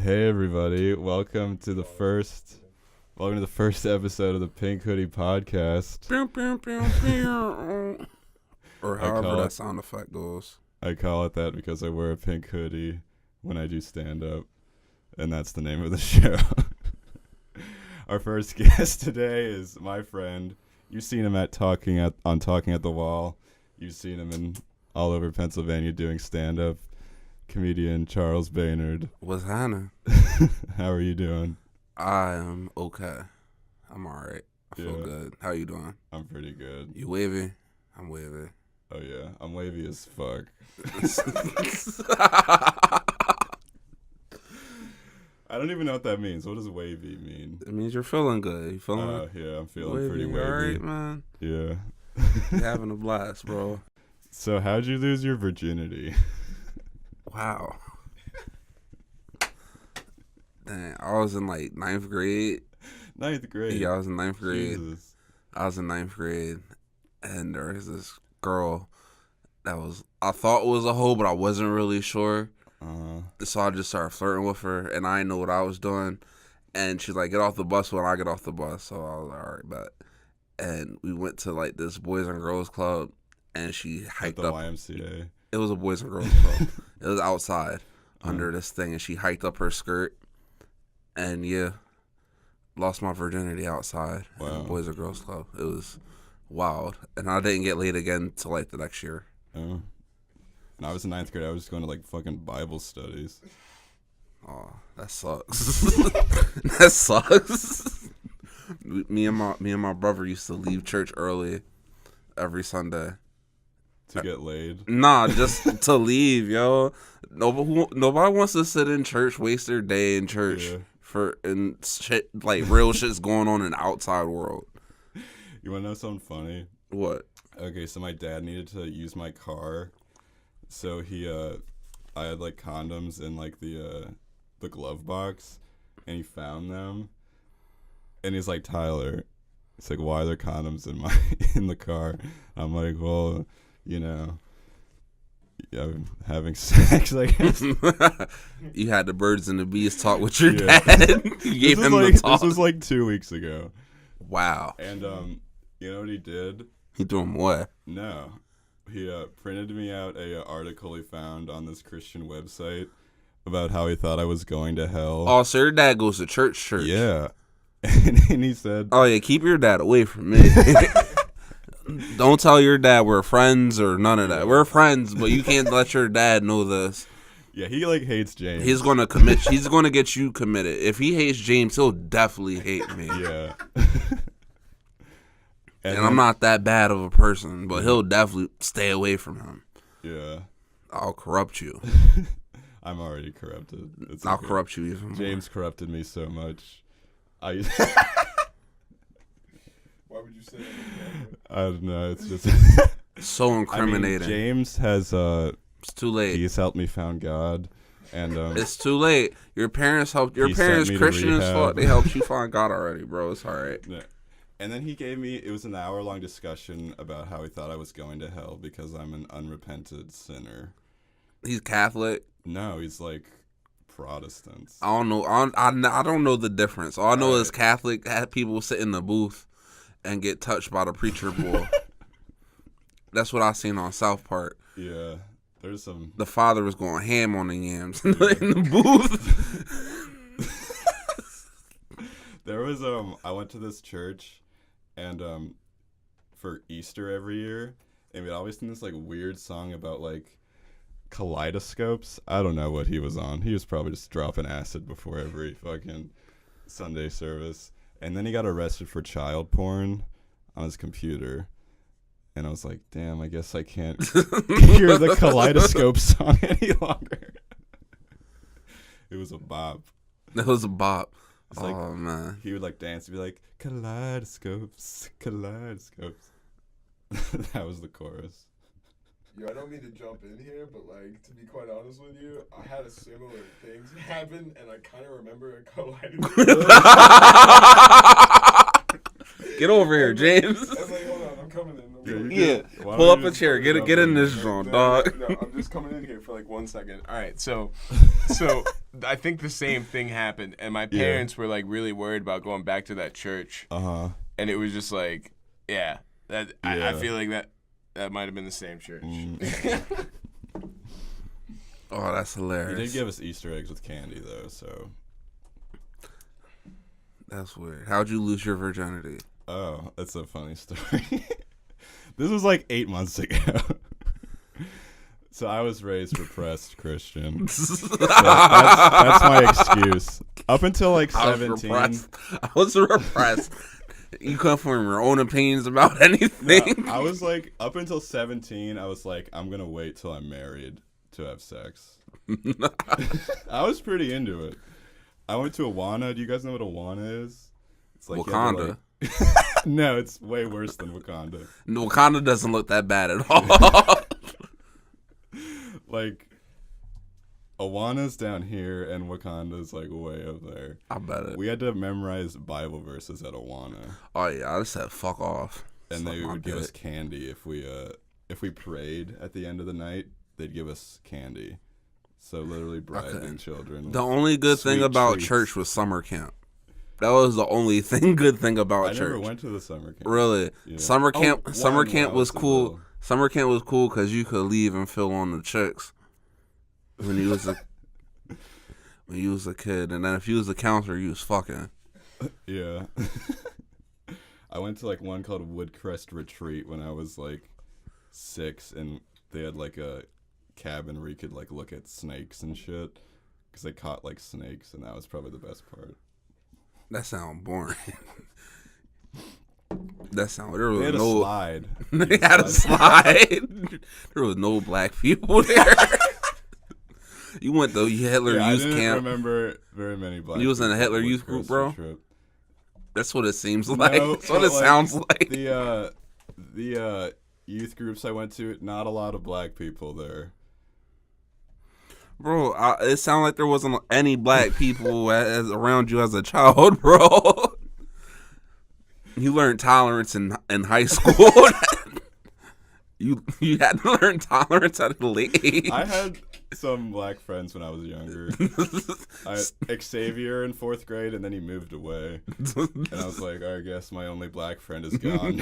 Hey everybody, welcome to the first episode of the Pink Hoodie podcast. Or however that sound effect goes. I call it that because I wear a pink hoodie when I do stand up, and that's the name of the show. Our first guest today is my friend. You've seen him Talking at the Wall. You've seen him in all over Pennsylvania doing stand up. Comedian Charles Baynard. What's happening? How are you doing? I am okay. I'm alright. I feel good. How you doing? I'm pretty good. You wavy? I'm wavy. Oh yeah, I'm wavy as fuck. I don't even know what that means. What does wavy mean? It means you're feeling good. You feeling? Yeah, I'm feeling pretty wavy. Alright, man. Yeah. You're having a blast, bro. So how'd you lose your virginity? Wow. Dang, I was in like ninth grade. Ninth grade? Yeah, I was in ninth grade. Jesus. I was in ninth grade, and there was this girl that I thought was a hoe, but I wasn't really sure. So I just started flirting with her, and I didn't know what I was doing. And she's like, get off the bus when I get off the bus. So I was like, all right, bet. And we went to like this Boys and Girls Club, and she hiked At the up. YMCA. It was a Boys and Girls Club. It was outside under this thing, and she hiked up her skirt, and yeah, lost my virginity outside at the Boys and Girls Club. It was wild, and I didn't get laid again till like the next year. Oh. When I was in ninth grade, I was just going to like fucking Bible studies. Oh, that sucks. That sucks. Me and my brother used to leave church early every Sunday. To get laid? Nah, just to leave, yo. Nobody wants to sit in church, waste their day in church and shit, like real shit's going on in the outside world. You want to know something funny? What? Okay, so my dad needed to use my car, so I had like condoms in like the glove box, and he found them, and he's like, Tyler, it's like, why are there condoms in the car? I'm like, well, you know, I'm having sex, I guess. You had the birds and the bees talk with your dad. You gave him the talk. This was like 2 weeks ago. Wow. And you know what he did? He threw him away. No. He printed me out a article he found on this Christian website about how he thought I was going to hell. Oh, so your dad goes to church. Yeah. And he said, oh yeah, keep your dad away from me. Don't tell your dad we're friends or none of that. We're friends, but you can't let your dad know this. Yeah, he like hates James. He's gonna get you committed. If he hates James, he'll definitely hate me. Yeah. and I'm not that bad of a person, but he'll definitely stay away from him. Yeah. I'll corrupt you. I'm already corrupted. I'll corrupt you even more. James corrupted me so much. Why would you say that? I don't know. It's just so incriminating. I mean, James has it's too late. He's helped me found God, and it's too late. Your parents helped. Your parents Christian as fuck. They helped you find God already, bro. It's all right. Yeah. And then he gave me. It was an hour-long discussion about how he thought I was going to hell because I'm an unrepented sinner. He's Catholic. No, he's like Protestants. I don't know. I don't know the difference. All I know is Catholic had people sit in the booth and get touched by the preacher boy. That's what I seen on South Park. Yeah, there's some. The father was going ham on the yams in the booth. There was I went to this church, and for Easter every year, and we'd always sing this like weird song about like kaleidoscopes. I don't know what he was on. He was probably just dropping acid before every fucking Sunday service. And then he got arrested for child porn on his computer. And I was like, damn, I guess I can't hear the kaleidoscope song any longer. It was a bop. It was a bop. It's like, man. He would like dance and be like, kaleidoscopes, kaleidoscopes. That was the chorus. Yo, I don't mean to jump in here, but like, to be quite honest with you, I had a similar thing happen, and I kind of remember a kaleidoscope. Get over here, James. I was like, hold on, I'm coming in. Yeah, pull up a chair. Get in this joint, dog. No, I'm just coming in here for like 1 second. All right, so I think the same thing happened, and my parents were like really worried about going back to that church. And it was just like, I feel like that might have been the same church. Oh, that's hilarious. He did give us Easter eggs with candy though, so that's weird. How'd you lose your virginity? Oh, that's a funny story. This was like 8 months ago. So I was raised repressed Christian. So that's my excuse. Up until like 17. I was repressed. You couldn't form your own opinions about anything. No, I was like, up until 17, I was like, I'm going to wait till I'm married to have sex. I was pretty into it. I went to Awana. Do you guys know what Awana is? It's like Wakanda. No, it's way worse than Wakanda. No, Wakanda doesn't look that bad at all. Like, Awana's down here and Wakanda's like way up there. I bet it. We had to memorize Bible verses at Awana. Oh yeah, I just said fuck off. And they would give us candy if we prayed at the end of the night. They'd give us candy. So literally bribing children. The only good thing about treats. Church was summer camp. That was the only good thing about church. I never went to the summer camp. Really? Yeah. Summer camp was cool. Summer camp was cool because you could leave and fill on the chicks when you was a kid, and then if you was a counselor, you was fucking. Yeah. I went to like one called Woodcrest Retreat when I was like 6, and they had like a cabin where you could like look at snakes and shit because they caught like snakes, and that was probably the best part. That sounds boring. There was they had no a slide. They had a slide. There was no black people there. You went to Hitler Youth Camp. I didn't remember very many black. You was in a Hitler Youth group, bro. That's what it seems like. No, That's what it sounds like. The youth groups I went to, not a lot of black people there. Bro, it sounded like there wasn't any black people around you as a child, bro. You learned tolerance in high school. You had to learn tolerance at a late age. I had some black friends when I was younger. Xavier in 4th grade, and then he moved away. And I was like, I guess my only black friend is gone.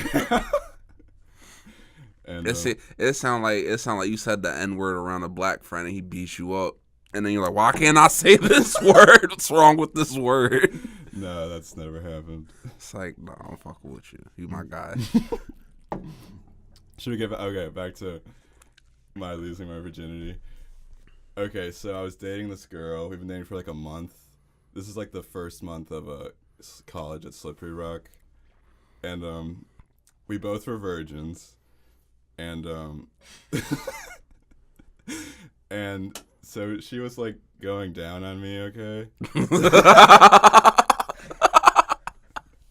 And it sound like you said the N-word around a black friend and he beat you up. And then you're like, why can't I say this word? What's wrong with this word? No, that's never happened. It's like, no, I'm fucking with you. You my guy. Should we get back to my losing my virginity? Okay, so I was dating this girl. We've been dating for like a month. This is like the first month of college at Slippery Rock. And we both were virgins. And and so she was like going down on me, okay?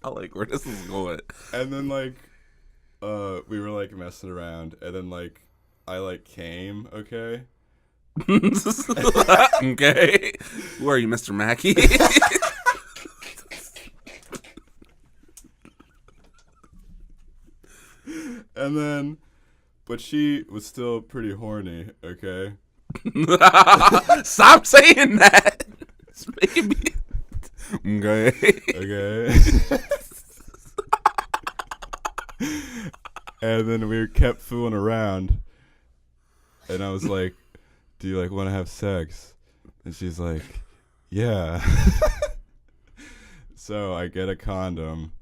I like where this is going. And then like we were like messing around, and then like I like came, okay? Okay. Who are you, Mr. Mackey? And then but she was still pretty horny, okay? Stop saying that. It's making me Okay. And then we kept fooling around, and I was like, do you like want to have sex? And she's like, yeah. So I get a condom,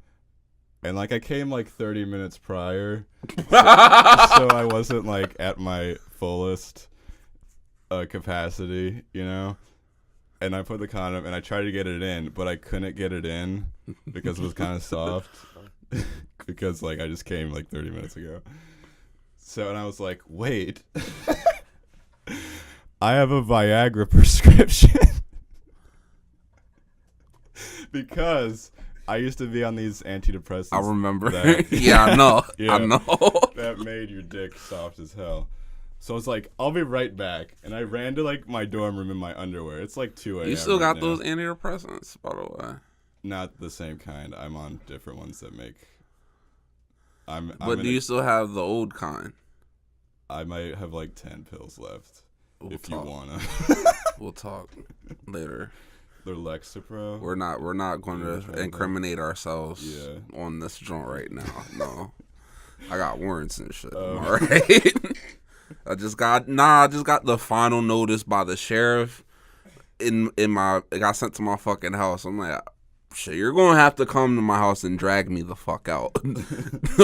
and like I came like 30 minutes prior, so I wasn't like at my fullest capacity, you know? And I put the condom, and I tried to get it in, but I couldn't get it in because it was kind of soft. Because like I just came like 30 minutes ago. So, and I was like, wait. I have a VIAGRA prescription. Because I used to be on these antidepressants. I remember. Yeah, I know. I know. That made your dick soft as hell. So I was like, I'll be right back. And I ran to like my dorm room in my underwear. It's like 2 a.m. You still got now. those antidepressants, by the way? Not the same kind. I'm on different ones that make But do you still have the old kind? I might have like 10 pills left. You wanna. We'll talk later. They're Lexapro. We're not going to incriminate ourselves Yeah. on this joint right now. No. I got warrants and shit. All right. I just got the final notice by the sheriff it got sent to my fucking house. I'm like, shit, you're gonna have to come to my house and drag me the fuck out.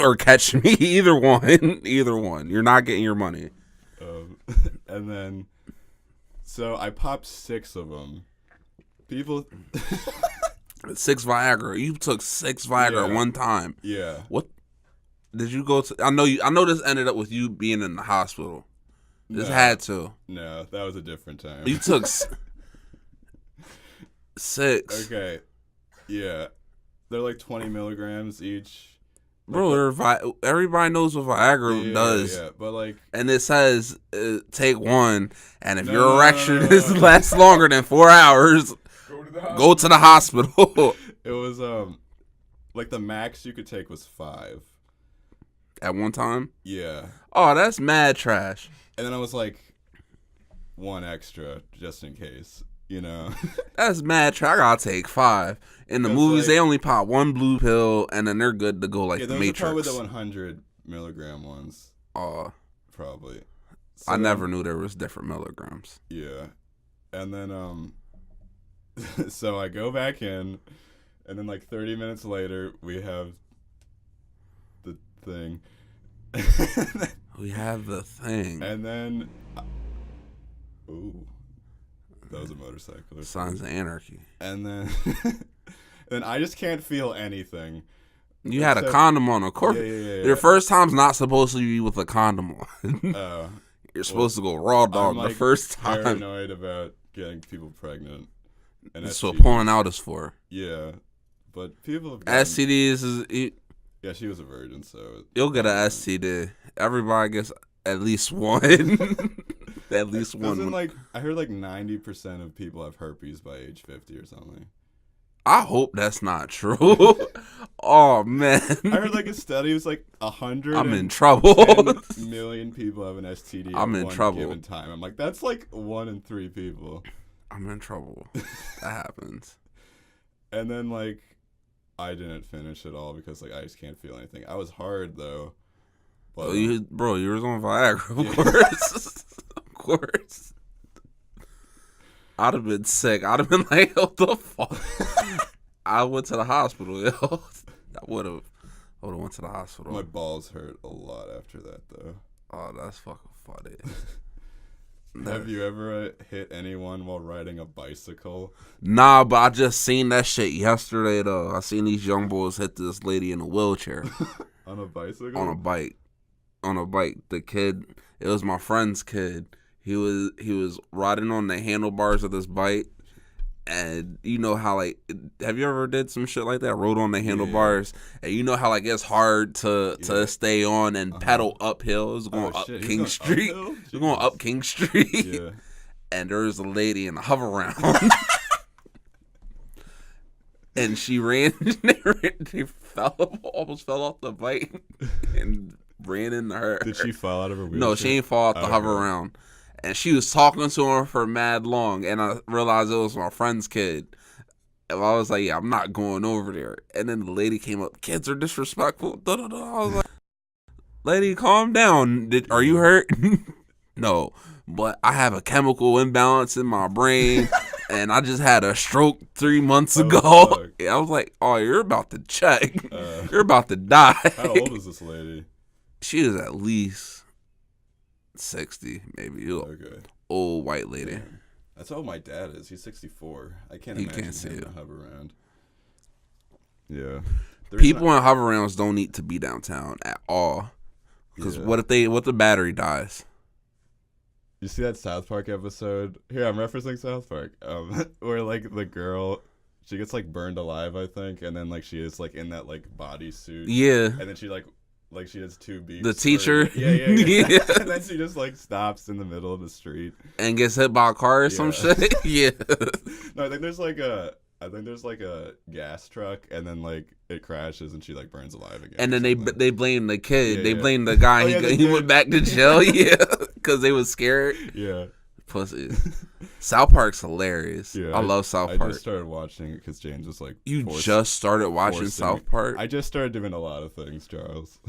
Or catch me. Either one. You're not getting your money. And then so I popped 6 of them. People 6 Viagra. You took 6 Viagra at one time. Yeah. What did you go to? I know this ended up with you being in the hospital. This had to. No, that was a different time. You took 6. Okay. Yeah. They're like 20 milligrams each. Bro, everybody knows what Viagra does. Yeah, but like, and it says take 1, and if your erection lasts longer than 4 hours, go to the hospital. It was like the max you could take was 5 at one time. Yeah. Oh, that's mad trash. And then I was like, 1 extra just in case. You know, that's mad trash. I gotta take 5. In the movies, they only pop 1 blue pill, and then they're good to go like the Matrix. Those are probably the 100 milligram ones. Probably. So I never knew there was different milligrams. Yeah, and then so I go back in, and then like 30 minutes later, we have the thing. We have the thing, and then ooh. That was a motorcycle. Signs of Anarchy. And then I just can't feel anything. You had a condom on, of course. Yeah. Your first time's not supposed to be with a condom on. You're supposed to go raw dog the first time. I'm paranoid about getting people pregnant. And that's what pulling out is for. Yeah. But people have STDs is... Yeah, she was a virgin, so... You'll get an STD. Everybody gets at least one. At least one. Like, I heard like 90% of people have herpes by age 50 or something. I hope that's not true. Oh man! I heard like a study was like 100. I'm in trouble. million people have an STD. I'm in trouble. Given time. I'm like, that's like 1 in 3 people. I'm in trouble. That happens. And then like, I didn't finish it all because like I just can't feel anything. I was hard though. But, you was on Viagra, of course. Of course. I'd have been sick. I'd have been like, what the fuck? I went to the hospital, yo. I would have went to the hospital. My balls hurt a lot after that, though. Oh, that's fucking funny. Have you ever hit anyone while riding a bicycle? Nah, but I just seen that shit yesterday, though. I seen these young boys hit this lady in a wheelchair. On a bicycle? On a bike. The kid, it was my friend's kid. He was riding on the handlebars of this bike, and you know how like, have you ever did some shit like that? Rode on the handlebars, and you know how like it's hard to stay on and pedal uphill. It was going up King Street. It was going up King Street. Yeah. And there was a lady in a hover round, and she ran. She almost fell off the bike, and ran into her. Did she fall out of her wheelchair? No, she ain't fall off the hover round. And she was talking to her for mad long, and I realized it was my friend's kid. And I was like, yeah, I'm not going over there. And then the lady came up, kids are disrespectful. I was like, lady, calm down. Are you hurt? No, but I have a chemical imbalance in my brain, and I just had a stroke 3 months ago. I was like, oh, you're about to check. You're about to die. How old is this lady? She is at least 60, maybe. Okay. Old white lady. Yeah. That's how old my dad is. He's 64. I can't imagine him in a hover round. Yeah. People in hover rounds don't need to be downtown at all. Because what if the battery dies? You see that South Park episode? Here, I'm referencing South Park. Where like the girl, she gets like burned alive, I think, and then like she is like in that like bodysuit. Yeah. And then she like she has 2 beeps. The teacher. Yeah. And then she just like stops in the middle of the street. And gets hit by a car or some shit. Yeah. No, I think there's like a I think there's like a gas truck, and then like it crashes, and she like burns alive again. And then they blame the kid. Yeah, they yeah. blame the guy. He went back to jail. Yeah, because they was scared. Yeah. Pussies. South Park's hilarious. Yeah, I love South Park. I just started watching it because James was like, you just started watching South Park? I just started doing a lot of things, Charles.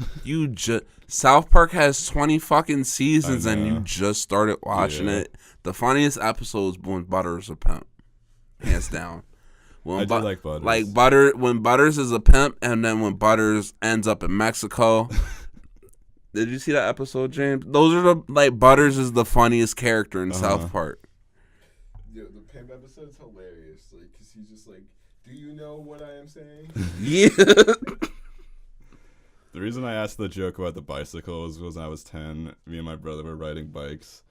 South Park has 20 fucking seasons, and you just started watching it. The funniest episode is when Butters a pimp, hands down. I do like Butters. Like when Butters is a pimp, and then when Butters ends up in Mexico. Did you see that episode, James? Those are Butters is the funniest character in South Park. Yo, the pimp episode is hilarious, like, cause he's just like, "Do you know what I am saying?" Yeah. The reason I asked the joke about the bicycle was when I was 10. Me and my brother were riding bikes,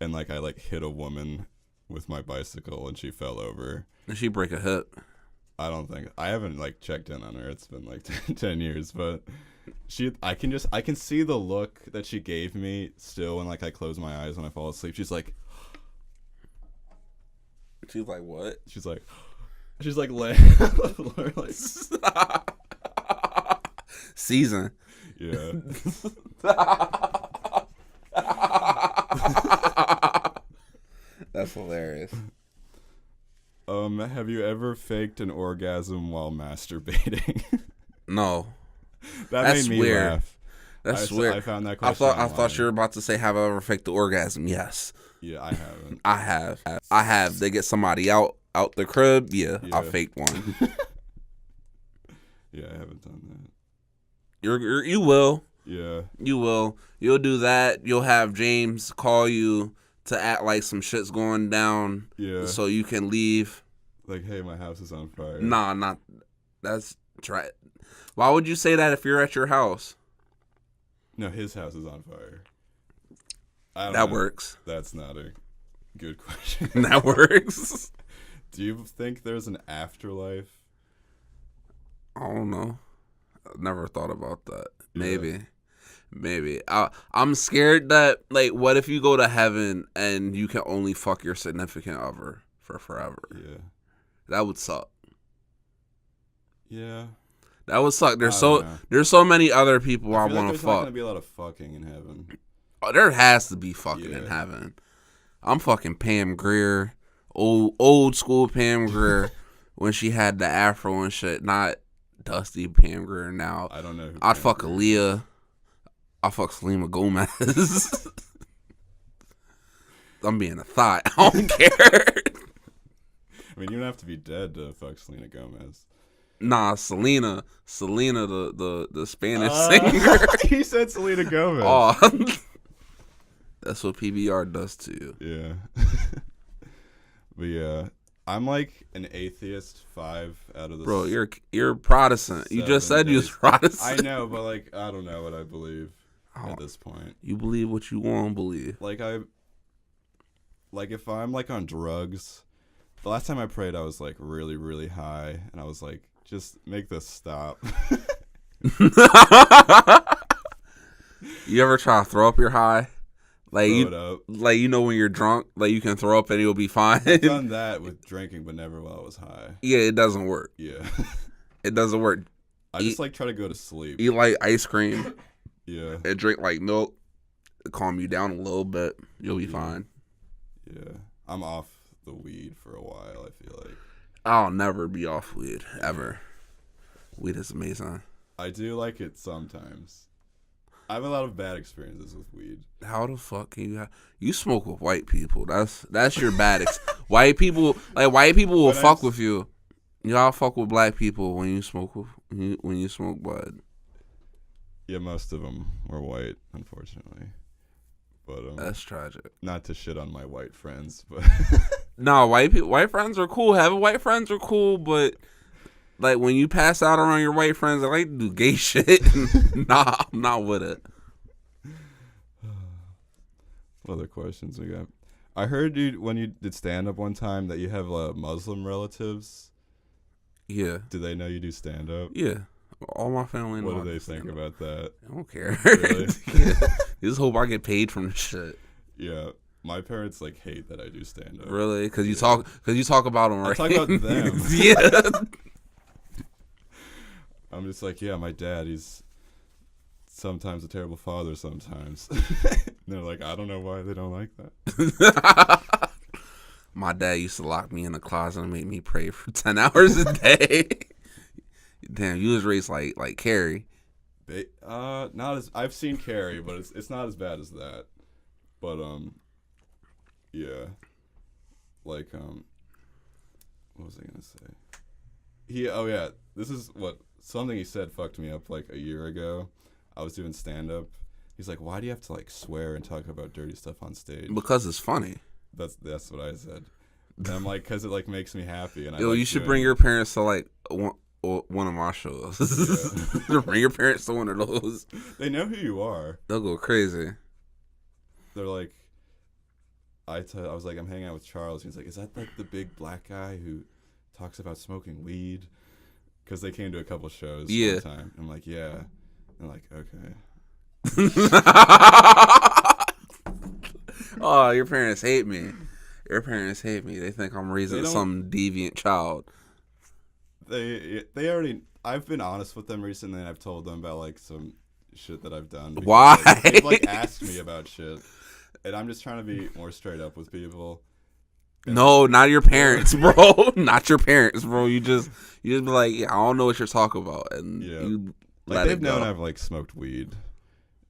and like I like hit a woman with my bicycle, and she fell over. Did she break a hip? I haven't like checked in on her. It's been like 10 years, but. I can see the look that she gave me still when like I close my eyes when I fall asleep. She's like what? She's like laying on the floor like season. Yeah. That's hilarious. Have you ever faked an orgasm while masturbating? No. That's made me weird. Laugh. That's weird. I found that question. I thought you were about to say, "Have I ever faked the orgasm?" Yes. Yeah, I haven't. I have. They get somebody out the crib. Yeah, I faked one. Yeah, I haven't done that. You will. Yeah. You will. You'll do that. You'll have James call you to act like some shit's going down. Yeah. So you can leave. Like, hey, my house is on fire. Nah, not. That's try. Why would you say that if you're at your house? No, his house is on fire. I don't that know. Works. That's not a good question. That works. Do you think there's an afterlife? I don't know. I've never thought about that. Yeah. Maybe. I'm scared that, like, what if you go to heaven and you can only fuck your significant other for forever? Yeah. That would suck. Yeah. That would suck. There's so many other people I want to fuck. There's not gonna be a lot of fucking in heaven. Oh, there has to be fucking in heaven. I'm fucking Pam Grier, old school Pam Grier, when she had the afro and shit. Not dusty Pam Grier now. I don't know. I'd fuck Aaliyah. I'd fuck Selena Gomez. I'm being a thought. I don't care. I mean, you don't have to be dead to fuck Selena Gomez. Nah, Selena, the Spanish singer. He said Selena Gomez. Oh, that's what PBR does to you. Yeah. But yeah, I'm like an atheist 5 out of the. Bro, you're Protestant. You just said you was Protestant. I know, but like I don't know what I believe at this point. You believe what you want to believe. Like if I'm like on drugs, the last time I prayed I was like really, really high, and I was like, just make this stop. You ever try to throw up your high? Like throw it up. Like you know when you're drunk, like you can throw up and you'll be fine. I've done that with drinking, but never while I was high. Yeah, it doesn't work. Yeah. It doesn't work. I just like try to go to sleep. Eat like ice cream. Yeah. And drink like milk. Calm you down a little bit. You'll be fine. Yeah. I'm off the weed for a while, I feel like. I'll never be off weed, ever. Weed is amazing. I do like it sometimes. I have a lot of bad experiences with weed. How the fuck can you smoke with white people? That's your bad white people will fuck with you. Y'all fuck with black people when you smoke bud. Yeah, most of them were white, unfortunately. But that's tragic. Not to shit on my white friends, but no, white friends are cool. Having white friends are cool, but like when you pass out around your white friends, I like to do gay shit. Nah, I'm not with it. What other questions we got? I heard you when you did stand up one time that you have Muslim relatives. Yeah. Do they know you do stand up? Yeah. All my family knows. What do they think about that? I don't care. Really? Yeah. Just hope I get paid from this shit. Yeah. My parents like hate that I do stand up. Really? Because you talk about them, right? I talk about them. Yeah. I'm just like, yeah, my dad, he's sometimes a terrible father sometimes. And they're like, I don't know why they don't like that. My dad used to lock me in the closet and make me pray for 10 hours a day. Damn, you was raised like Carrie. Not as I've seen Carrie, but it's not as bad as that. But yeah, like what was I gonna say? Oh yeah, this is something he said fucked me up like a year ago. I was doing stand up. He's like, why do you have to like swear and talk about dirty stuff on stage? Because it's funny. That's what I said. And I'm like, because it like makes me happy. And Yo, you should bring your parents to like one of my shows. Yeah. Bring your parents to one of those. They know who you are. They'll go crazy. They're like, I was like, I'm hanging out with Charles. He's like, is that like the big black guy who talks about smoking weed? Because they came to a couple shows one time. I'm like, yeah. I'm like, okay. Oh, your parents hate me. Your parents hate me. They think I'm raising some deviant child. They already. I've been honest with them recently, and I've told them about like some shit that I've done. Why? They've like asked me about shit, and I'm just trying to be more straight up with people. No, not your parents, bro. Not your parents, bro. You just be like, yeah, I don't know what you're talking about, and you like they've known I've like smoked weed,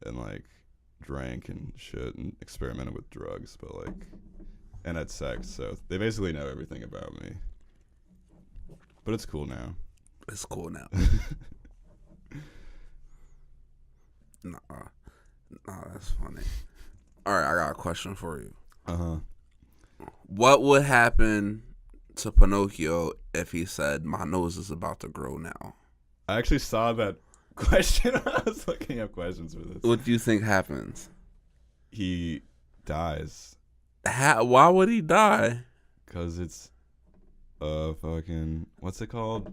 and like drank and shit, and experimented with drugs, but like, and had sex. So they basically know everything about me. But it's cool now. It's cool now. Nah, that's funny. All right, I got a question for you. What would happen to Pinocchio if he said, "My nose is about to grow now"? I actually saw that question. I was looking up questions for this. What do you think happens? He dies. Why would he die? Because it's fucking, what's it called?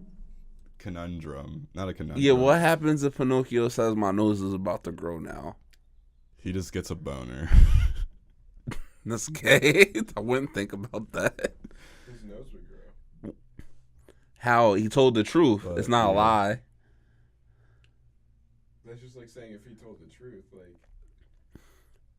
Conundrum. Not a conundrum. Yeah, what happens if Pinocchio says, "My nose is about to grow now"? He just gets a boner. That's gay. I wouldn't think about that. His nose would grow. How? He told the truth. It's not a lie. That's just like saying if he told the truth,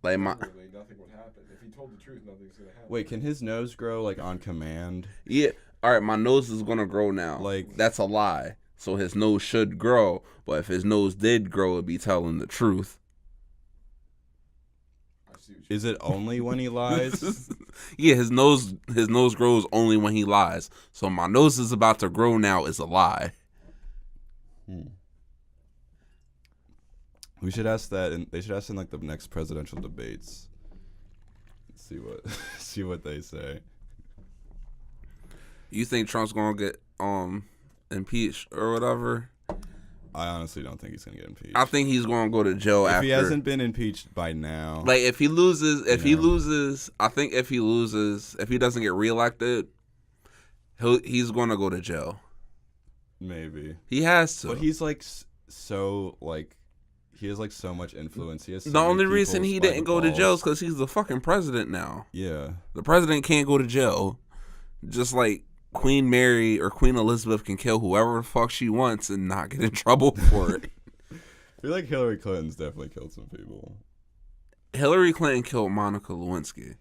nothing would happen. If he told the truth, nothing's gonna happen. Wait, can his nose grow like on command? Yeah. All right, my nose is gonna grow now. Like, that's a lie. So his nose should grow, but if his nose did grow, it'd be telling the truth. Is it only when he lies? Yeah, his nose grows only when he lies. So my nose is about to grow now is a lie. We should ask that, and they should ask in like the next presidential debates. See what they say. You think Trump's gonna get impeached or whatever? I honestly don't think he's gonna get impeached. I think he's gonna go to jail if after. he hasn't been impeached by now. Like if he loses, I think if he doesn't get reelected, he's gonna go to jail. Maybe he has to. But he's like so like. He has like so much influence. He has the only reason he didn't go to jail is because he's the fucking president now. Yeah. The president can't go to jail. Just like Queen Mary or Queen Elizabeth can kill whoever the fuck she wants and not get in trouble for it. I feel like Hillary Clinton's definitely killed some people. Hillary Clinton killed Monica Lewinsky.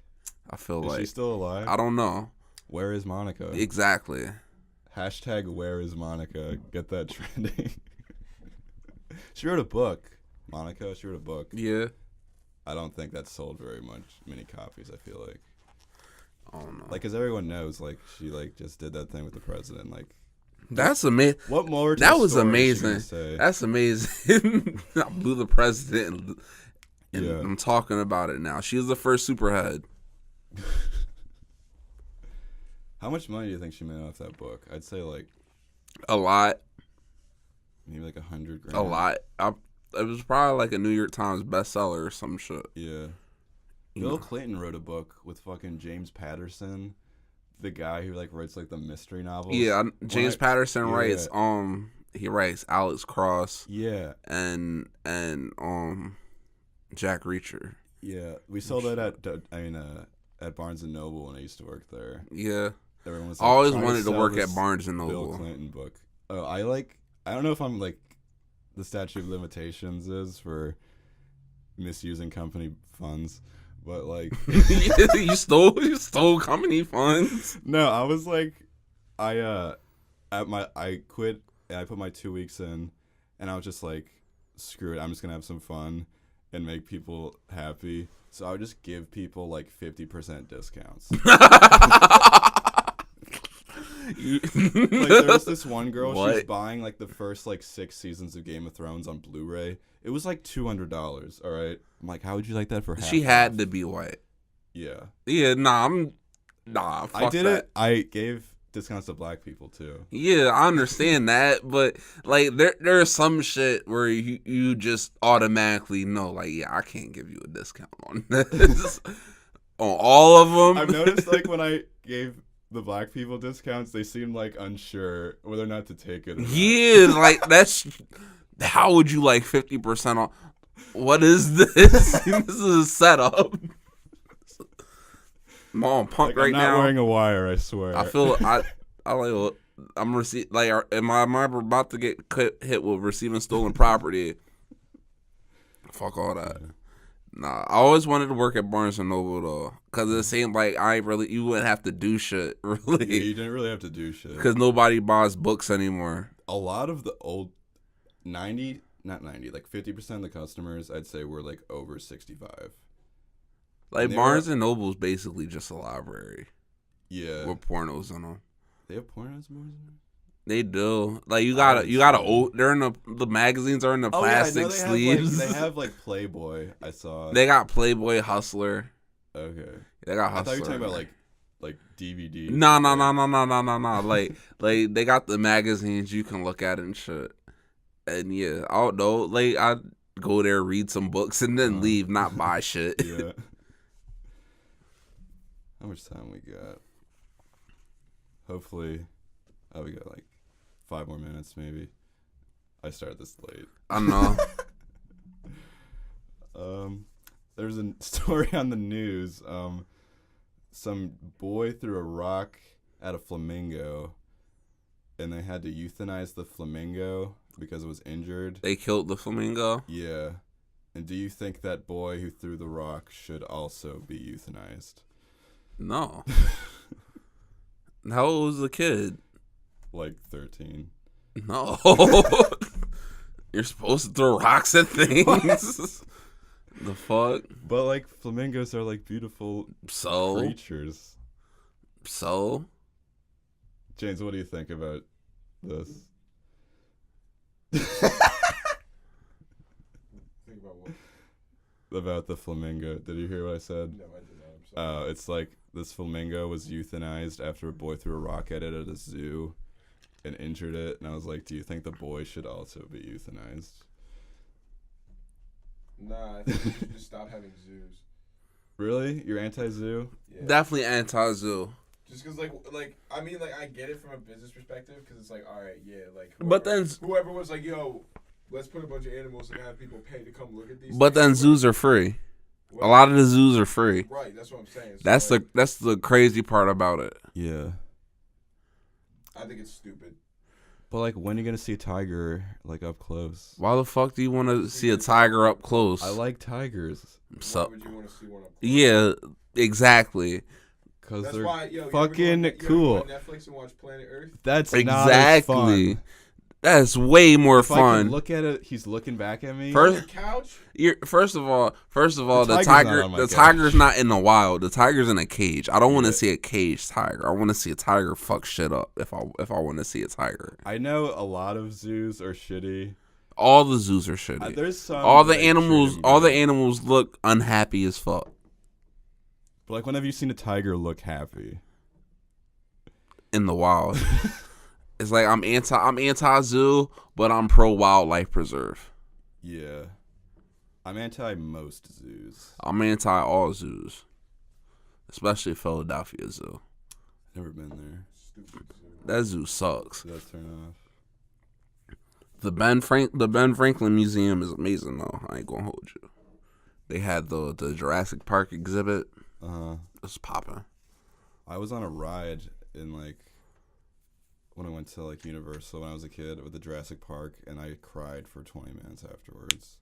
I feel like. Is she still alive? I don't know. Where is Monica? Exactly. # where is Monica? Get that trending. She wrote a book. Monica, she wrote a book. Yeah. I don't think that sold many copies, I feel like. I don't know. Like, because everyone knows, like, she, like, just did that thing with the president. Like, that's amazing. What more? That was amazing. That's amazing. I blew the president, and I'm talking about it now. She was the first superhead. How much money do you think she made off that book? I'd say, like, a lot. Maybe like $100,000. A lot. It was probably like a New York Times bestseller or some shit. Yeah. Bill Clinton wrote a book with fucking James Patterson, the guy who like writes like the mystery novels. Yeah, James Patterson writes he writes Alex Cross. Yeah. And Jack Reacher. Yeah, we saw that at Barnes and Noble when I used to work there. Yeah. Everyone was I always trying wanted to sell work this at Barnes and Bill Noble. Clinton book. Oh, I don't know if I'm like the statute of limitations is for misusing company funds, but like you stole company funds. no, I was like I quit and I put my 2 weeks in, and I was just like, screw it, I'm just gonna have some fun and make people happy. So I would just give people like 50% discounts. Like there was this one girl, she's buying like the first like 6 seasons of Game of Thrones on Blu-ray. It was like $200. All right, I'm like, how would you like that for half? She had to be white. Yeah. Yeah, fuck I did that. it. I gave discounts to black people too. Yeah, I understand that, but like there's some shit where you just automatically know, like, yeah, I can't give you a discount on this. On all of them. I've noticed like when I gave the black people discounts, they seemed like unsure whether or not to take it. Or yeah, like that's how would you like 50% off? What is this? This is a setup. I'm on punk like, right now. I'm not wearing a wire, I swear. I feel I'm am I about to get hit with receiving stolen property? Fuck all that. Nah, I always wanted to work at Barnes and Noble though, cause it seemed like you wouldn't have to do shit really. Yeah, you didn't really have to do shit. Cause nobody buys books anymore. A lot of the old 50% of the customers, I'd say, were like over 65. Like Barnes and Noble's basically just a library. Yeah. With pornos in them. They have pornos in Barnes and Noble? They do. Like you gotta they're in the magazines are in the plastic sleeves. They have like Playboy. I saw. They got Playboy, Hustler. Okay. They got Hustler. I thought you were talking about like DVD. No. Like they got the magazines you can look at and shit. And yeah, I don't know. Like I go there, read some books, and then leave, not buy shit. Yeah. How much time we got? Hopefully, we got like 5 more minutes maybe. I started this late. I know. There's a story on the news. Some boy threw a rock at a flamingo, and they had to euthanize the flamingo because it was injured. They killed the flamingo? Yeah. And do you think that boy who threw the rock should also be euthanized? No. How old was the kid? Like 13. No. You're supposed to throw rocks at things. The fuck? But like flamingos are like beautiful creatures. So? James, what do you think about this? Think about what? About the flamingo. Did you hear what I said? No, I did not. I'm sorry. It's like this flamingo was euthanized after a boy threw a rock at it at a zoo and injured it. And I was like, do you think the boy should also be euthanized? Nah, I think we should just stop having zoos. Really? You're anti-zoo? Yeah. Definitely anti-zoo. Just because, I mean, I get it from a business perspective, because it's like, all right, yeah, like, whoever was like, yo, let's put a bunch of animals and have people pay to come look at these. But then zoos are free. What? A lot of the zoos are free. Right, that's what I'm saying. So that's the crazy part about it. Yeah. I think it's stupid. But like, when are you gonna see a tiger like up close? Why the fuck do you want to see a tiger up close? I like tigers. So, why would you want to see one up close? Yeah, exactly. Because they're fucking cool. You ever go on Netflix and watch Planet Earth? That's not as fun. That's way more fun. I can look at it. He's looking back at me. On your couch? First of all, the tiger's not in the wild. The tiger's in a cage. I don't want to see a caged tiger. I want to see a tiger fuck shit up. If I want to see a tiger, I know a lot of zoos are shitty. All the zoos are shitty. There's some. All the animals look unhappy as fuck. But like, when have you seen a tiger look happy? In the wild. It's like I'm anti-zoo, but I'm pro-wildlife preserve. Yeah. I'm anti most zoos. I'm anti all zoos. Especially Philadelphia Zoo. Never been there. Stupid zoo. That zoo sucks. Let's turn off. The Ben Franklin Museum is amazing though. I ain't gonna hold you. they had the Jurassic Park exhibit. Uh-huh. It was popping. I was on a ride in like when I went to like Universal when I was a kid with the Jurassic Park, and I cried for 20 minutes afterwards.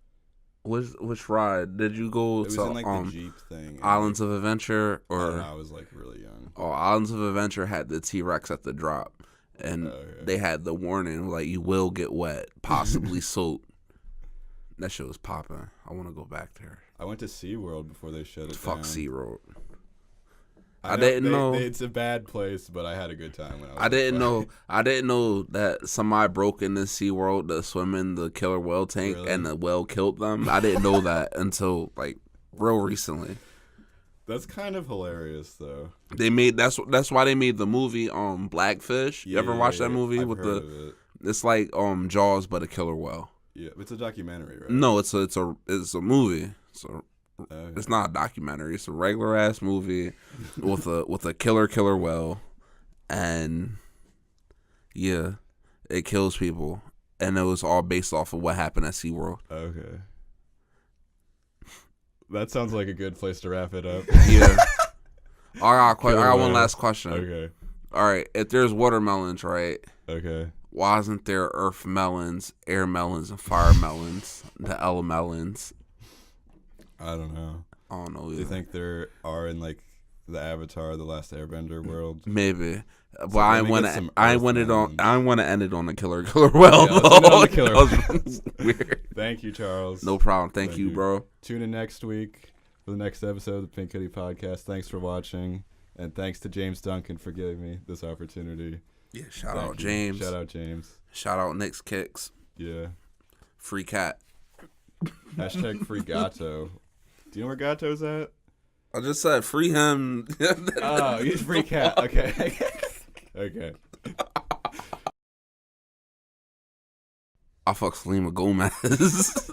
Which ride did you go It was to? in like the Jeep thing. Islands of Adventure, or I was like really young. Oh, Islands of Adventure had the T-Rex at the drop, and they had the warning like you will get wet, possibly soaked. That shit was popping. I want to go back there. I went to SeaWorld before they shut it down. Fuck SeaWorld. I didn't know it's a bad place, but I had a good time when I was. I didn't know that somebody broke into SeaWorld to swim in the killer whale tank, and the whale killed them. I didn't know that until like real recently. That's kind of hilarious, though. That's why they made the movie Blackfish. You ever watch that movie I've heard of it. It's like Jaws but a killer whale. Yeah, it's a documentary, right? No, it's a movie. It's not a documentary. It's a regular ass movie with a killer whale, and yeah, it kills people, and it was all based off of what happened at SeaWorld. Okay, that sounds like a good place to wrap it up. Yeah. I got one last question. Okay. All right, if there's watermelons, right? Okay. Why isn't there earth melons, air melons, and fire melons? The elemelons. I don't know. I don't know either. Do you think there are in like the Avatar, the Last Airbender world? Maybe. But So I let me want get some to. I earth want it on. melons. I want to end it on a killer whale. Yeah, let's end it on the killer whale. It's weird. Thank you, Charles. No problem. Thank you, bro. Tune in next week for the next episode of the Pink Hoodie Podcast. Thanks for watching, and thanks to James Duncan for giving me this opportunity. Yeah. Shout Thank out you. James. Shout out James. Shout out Nick's Kicks. Yeah. Free cat. Hashtag free Gato. Do you know where Gato's at? I just said free him. Oh, he's free cat. Okay. Okay. I fuck Selena Gomez.